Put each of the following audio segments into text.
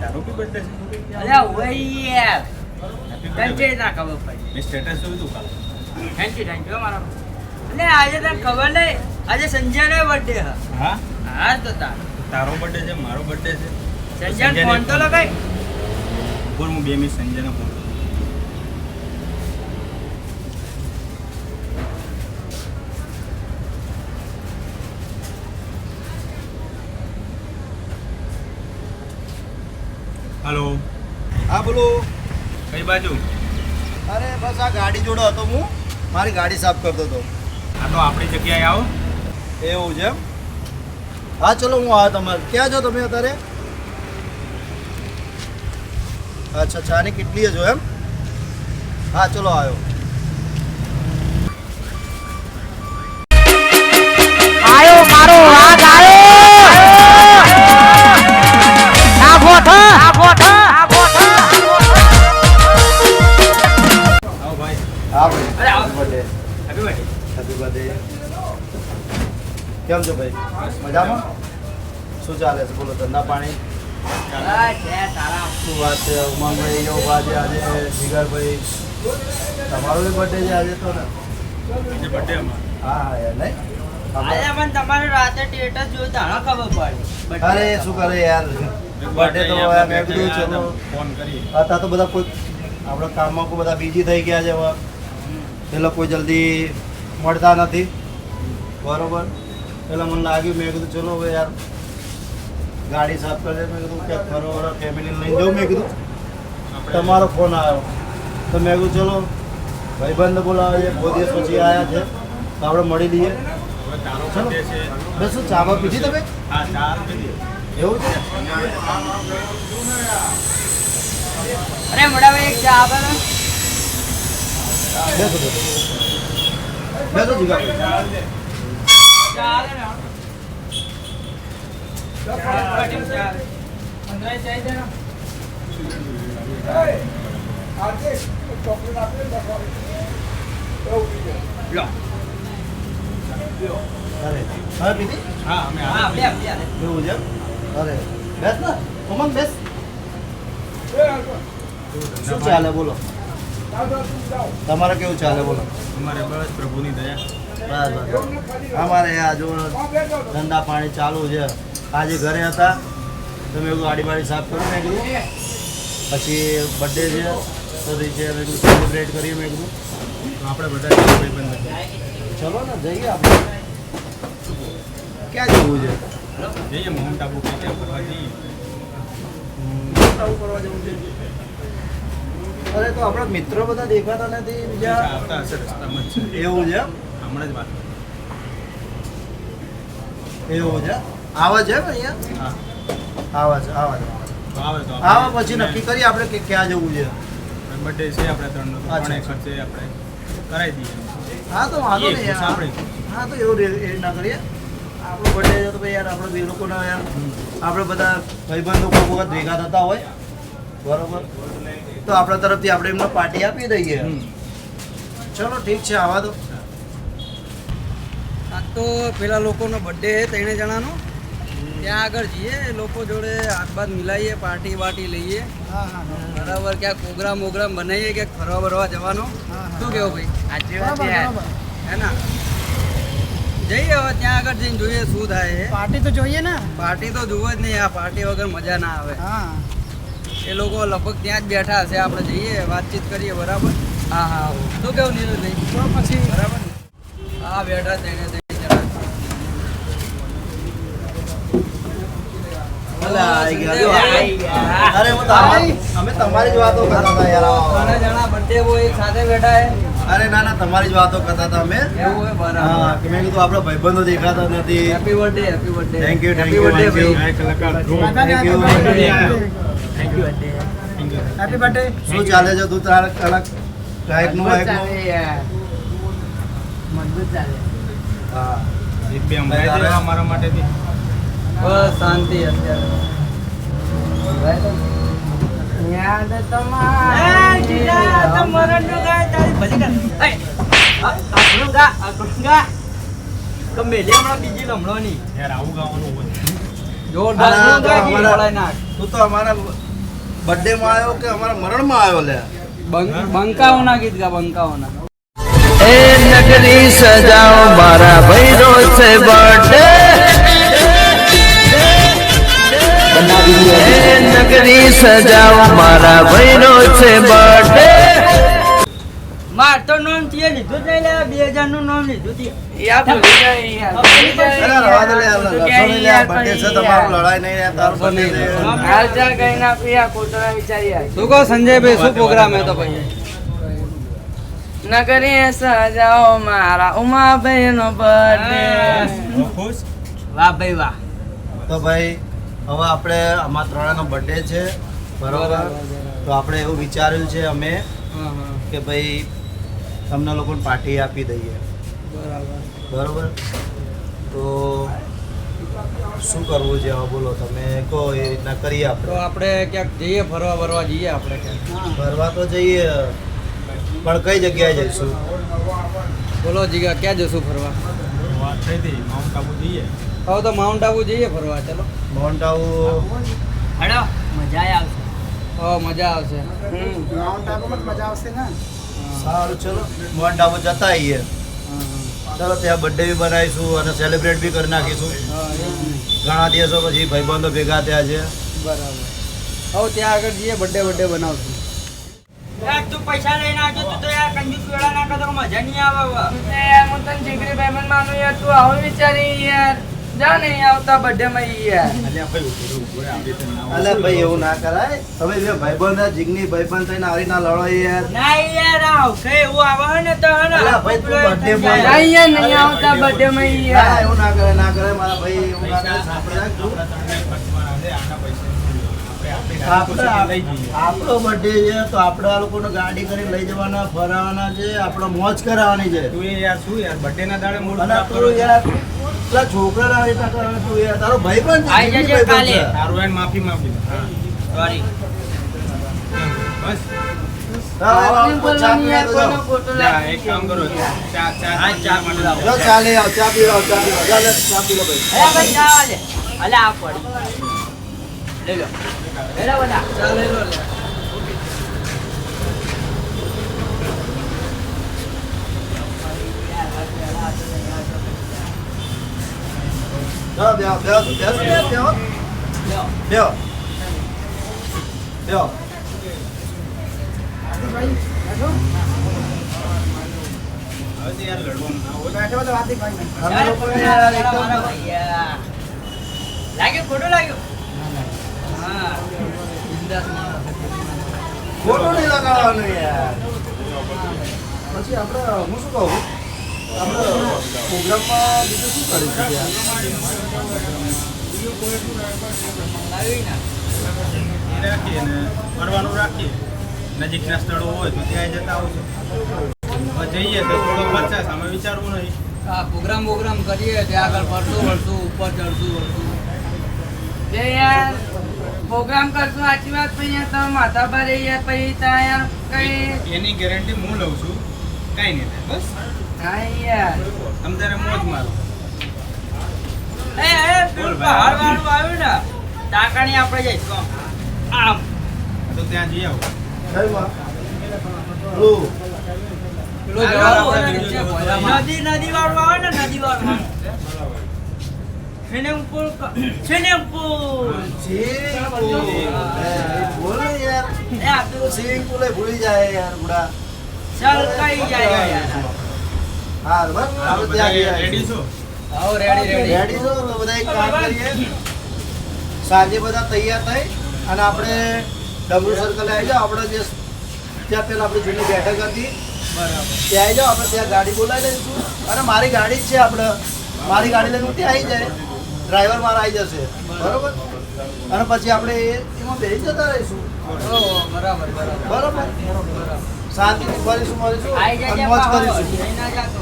તારો બી બર્થડે છે? અલ્યા ઓય યાર કંચે ના ખબર પડી. મેં સ્ટેટસ જોયું તું કાલે. થેન્ક યુ મારા. અને આજે તને ખબર નહીં આજે સંજયનો બર્થડે હા. હા હા તો તારો બર્થડે છે, મારો બર્થડે છે. સંજય ફોન તો લગાય. બોલ હું 2 મિનિટ સંજયને ફોન કરું. હેલો. હા બોલો. કઈ બાજુ? અરે બસ આ ગાડી જોડે હતો હું, મારી ગાડી સાફ કરતો હતો. આ તો આપણી જગ્યાએ આવો. એવું છે એમ? હા ચલો હું આવ્યો તમારે. ક્યાં છો તમે અત્યારે? અચ્છા ચાની કેટલી છો એમ? હા ચલો આવ્યો. આયો મારો વાઘ આયો આ ગોઠા આવો ભાઈ. હા ભાઈ. અરે આવો. Birthday. Happy birthday. Happy birthday. કેમ છો ભાઈ? મજામાં? શું ચાલે છે બોલો? ધંધા પાણી? હા છે તારા. શું વાત છે ઉમંગભાઈ? યોગા છે આજે જીગરભાઈ. તમારો બી બર્થડે છે આજે તો ને? આજે બર્થડે અમારો. હા હા યાર નહીં આજે પણ તમારું રાતે સ્ટેટસ જોયું તો હણા ખબર પડી. અરે શું કરે યાર બર્થડે તો મેં કીધું ચલો ફોન કરી. અત્યારે તો બધા કોઈ આપણા કામમાં કોઈ બધા બિઝી થઈ ગયા છે હવે એટલે કોઈ જલ્દી મળતા નથી બરોબર. એટલે મને લાગ્યું મેં કીધું ચલો હવે યાર ગાડી સાફ કરી દે. મેં કીધું ક્યાંક ફરવા ફેમિલીને લઈને જાઉં. મેં કીધું તમારો ફોન આવ્યો તો મેં કીધું ચલો ભાઈબંધ બોલાવે છે, બહુ દિવસ પછી આવ્યા છે તો આપણે મળી લઈએ. હવે તારો ચલો બર્થડે છે. બસ શું ચા બા પીધી તમે? હા ચાર પીધી. એવું છે? અરે મોટાભાઈ એક ચા આપે ને. બેસો બેસો બેસો જીગાભાઈ. ચા આલે ને. ચા. અંદરાઈ ચાઈ દે ને. લો. અરે હવે પીધી? હા અમે હા આ બે બે. એવું છે એમ? અરે બેસ ને ઉમંગ બેસ. શું ચાલે બોલો? તમારે કેવું ચાલે બોલો? અમારે બસ પ્રભુની દયા. બસ બસ અમારે આ જો ધંધા પાણી ચાલુ છે. આજે ઘરે હતા તો મેં ગાડી બાડી સાફ કર્યું. મેં કીધું પછી બર્થડે છે તો છે મેં કીધું સેલિબ્રેટ કરીએ. મેં કીધું તો આપણે બધા ભાઈબંધ નથી. ચલો ને જઈએ આપણે. ક્યાં જવું છે? જઈએ માઉન્ટ આબુ કે ત્યાં ફરવા જઈએ. આવું કરવા જવું છે? અરે તો આપણા મિત્રો બધા દેખાતા નથી બીજા. આવતા હશે રસ્તામાં જ છે. એવું છે એમ? હમણાં જ વાત. એવું છે? આવે છે ને અહીંયા? હા આવે છે આવે છે તો આવે તો આવે પછી નક્કી કરીએ આપણે કે ક્યાં જવું છે. બર્થડે છે આપણે ત્રણનો તો અચ્છા. કોણે ખર્ચે આપણે કરાવી દઈએ. હા તો વાંધો એ નહીં ખુશ યાર. આપણે. હા તો એવું એ ના કરીએ. આપણો બર્થડે છે તો ભાઈ યાર આપણે બે લોકોના યાર આપણે બધા ભાઈબંધો કોઈ વખત ભેગા થતા હોય બરોબર તો આપણા તરફથી આપણે એમને પાર્ટી આપી દઈએ. ચલો ઠીક છે આવા દો. આ તો પેલા લોકોનો બર્થડે છે 3 જણાનો. ત્યાં આગળ જઈએ લોકો જોડે હાથ બાદ મિલાઈએ, પાર્ટી વાર્ટી લઈએ. બરાબર ક્યાંક પ્રોગ્રામ બનાવીએ, ક્યાંક ફરવા બરવા જવાનો. શું કેવું ભાઈ? સાચી વાત છે યાર. હે ના જઈએ હવે ત્યાં આગળ જઈને જોઈએ શું થાય છે. પાર્ટી તો જોઈએ ને. પાર્ટી તો જુઓ જ નહીં, આ પાર્ટી વગર મજા ના આવે. હા એ લોકો લગભગ ત્યાં જ બેઠા હશે, આપણે જઈએ વાતચીત કરીએ. બરાબર? હા હા શું કેવું નીરજભાઈ? તો પછી બરાબર ને? હા બેઠા 3 જણા. અલા, આવી ગયા. જો આઈ ગયા. અરે અમે તમારી જ વાતો કરતા હતા યાર. 3 જણા બર્થડે બોય એક સાથે બેઠા હે. અરે ના ના તમારી જ વાતો કરતા હતા અમે. એવું હોય બરાબર. હા કે મેં કીધું આપણા ભાઈબંધો દેખાતા નથી. Happy birthday happy birthday. Thank you, thank happy you, birthday thank you. ભાઈ. આ કલાકાર ધ્રુવ. Thank you. Thank you. Happy birthday. શું ચાલે છે તું તારા કલાક ગાયકનું મજબૂત ચાલે વાયકનું? યાર. મજબૂત ચાલે. હા એક બે હમણાં જ અમારા માટેથી. બસ શાંતિ અત્યારે. યાદ તમારી. જીલા તમારનું ગાય તારી ભજી કર. એ આપણું ગા. કમે લે હમણાં બીજી લમણોની. યાર આવું ગાવાનું હોય. જોરદાર અલા, શું તો ગાય ગીત અમારા- બોલાય નાખ. તું તો અમારા બર્થડે માં આવ્યો કે અમારા મરણ માં આવ્યો લે બંકાઓના ગીત ગા બંકાઓના એ નગરી સજાઓ મારા ભૈરો છે બર્થડે એ નગરી સજાઓ મારા ભૈરો છે બર્થડે માર તો નામ થી લીધું જ નહીં લે 2000 નું નામ લીધું થી યાર ભૂલી જાય અરે રવા દે લે લસણ લે બર્થડે છે તમારું લડાઈ નહીં યાર તારું બર્થડે છે હાલ ચાલ કઈ ના પીયા કોટરા વિચારી આય શું કહો સંજયભાઈ શું પ્રોગ્રામ હે તો ભાઈ નગરી સજાઓ મારા ઉમાભાઈ નો બર્થડે ખુશ વાહ ભાઈ વાહ તો ભાઈ હવે આપણે અમારા ત્રણેયનો બર્થડે છે બરોબર તો આપણે એવું વિચાર્યું છે અમે કે ભાઈ તમને લોકોને પાર્ટી આપી દઈએ બરોબર તો શું કરવું છે હવે બોલો તમે કહો એ રીતના કરીએ તો આપણે આપણે ક્યાંક જઈએ ફરવા જઈએ આપણે ક્યાંક ફરવા તો જઈએ પણ કઈ જગ્યાએ જઈશું બોલો જીગા ક્યાં જશું ફરવા વાત થઈ હતી માઉન્ટ આબુ જઈએ હવે તો માઉન્ટ આબુ જઈએ ફરવા ચલો માઉન્ટ આબુ હેડો મજા આવશે મજા આવશે માઉન્ટ આબુમાં મજા આવશે ને સારું ચલો માઉન્ટ આબુ જતા આવીએ ચાલો ત્યાં બર્થડે બી બનાવીશું અને સેલિબ્રેટ બી કરી નાખીશું ઘણા દિવસો પછી ભાઈબંધો ભેગા થયા છે બરાબર હવે ત્યાં આગળ જઈએ બર્થડે બનાવશું તું પૈસા લઈને આવજો તું તો યાર કંજૂસ વેળા ના કરતો મજા નહીં આવે યાર હું તને જીગરી ભાઈબંધ માનું યાર તું આવું વિચારી યાર જા નહીં આવતા બર્થડે માં યાર અલ્યા ભાઈ ઉભો રે આવી રીતે ના અલે ભાઈ એવું ના કરાય તમે બે ભાઈબંધ જીગની ભાઈબંધ થઈને આવી ના લડો યાર ના યાર આવ કે એવું આવે ને તો હે ને અલા ભાઈ તું birthday માં ના યાર નહીં આવતા બર્થડે માં ના, યાર એવું ના કરે મારા ભાઈ એવું ના કરે સાંભળી રાખ તું. આપણો બર્થડે છે તો આપણે આ લોકોને ગાડી કરી લઈ જવાના ફરાવાના છે આપણે મોજ કરાવવાની છે તું એ યાર શું યાર બર્થડે ના દાડે મૂડ અને ખરાબ કરો તું યાર પેલા છોકરા રીતના કરવાનું તું યાર તારો ભાઈ પણ છે, આઈ જજે જીગરી કાલે. ભાઈબંધ છે. તારું એને માફી હા સોરી બસ હા, ચા પીવા યાર તો કોઈનો જાઓ. ખોટો જા, લાગે એક કામ કરો ચા માટે લાવો. જો ચા લઈ આવો, ચા પી લો, ચા પી લો. જા લે, ચા પી લો ભાઈ. એ ભાઈ જાવા દે અલે આ પડી લઈ લો એલા બધા ચાલે લો લે જાઓ, બેહો, બેહો, બેહો, બેહો, બેહો. બેહો. હવે તો યાર લડવાનું ના હોય. અમે લોકો યાર એકદમ લાગ્યું ખોટું લાગ્યું હા ખોટું નહીં લગાડવાનું યાર. પછી આપણે હું શું કહું આપણે પ્રોગ્રામમાં બીજું શું કરીશું યાર? એ રાખીએ ને ફરવાનું રાખીએ નજીકના સ્થળો હોય તો ત્યાં જતા આવજો હવે જઈએ તો થોડો ખર્ચા સામે વિચારવું નહીં આ પ્રોગ્રામ કરીએ ત્યાં આગળ ફરશું વળશું ઉપર ચડશું વળશું જે યાર પ્રોગ્રામ કરશું આછી વાત પછી યાર તમે માથા પર યાર પછી ત્યાં યાર કઈ એની ગેરંટી હું લઉં છું કઈ નહીં થાય બસ હા યાર તમ તારે મોજ મારો એ પેલું પહાડ વાળું આવ્યું ને ટાકાણી આપણે જઈશું આમ તો ત્યાં જઈ આવો જય માં. પેલું પેલો જવાબ આપણે નીચે ભોયરામાં. નદી વાળું આવે ને નદી વાળું સ્વિમિંગ પુલ સ્વિમિંગ પુલ. બોલ ને યાર. એ આ તો સ્વિમિંગ પુલ એ ભૂલી જાય યાર બુડા. ચાલ કઈ જાય યાર હા બસ આપણે ત્યાં ગયા રેડી છો આવો રેડી રેડી છો તો બધા એક કામ કરીએ સાંજે બધા તૈયાર થઈ અને આપણે ડબલ સર્કલ આવી જાઓ આપણે જે ત્યાં પેલા આપણી જૂની બેઠક હતી બરાબર ત્યાં આવી જાઓ આપણે ત્યાં ગાડી બોલાવી લઈશું અને મારી ગાડી જ છે આપણે મારી ગાડી લઈને હું ત્યાં આવી જાય ડ્રાઈવર મારા આવી જશે બરોબર અને પછી આપણે એમાં બેસી જતા રહીશું બરાબર બરોબર શાંતિથી ફરીશું મળીશું આઈ અને જાય મોજ પાહો કરીશું જઈ ના જાતો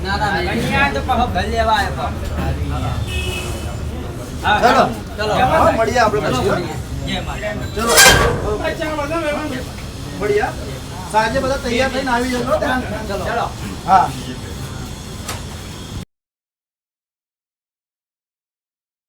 ના ના નહીં. અહીંયા તો પાહો ઘર લેવા આવ્યો ચલો ચલો. હા મળીએ આપણે ચલો પછી મળીએ. જય માતા ચલો મળીએ સાંજે બધા તૈયાર થઈને આવી જજો ત્યાં. ચલો હા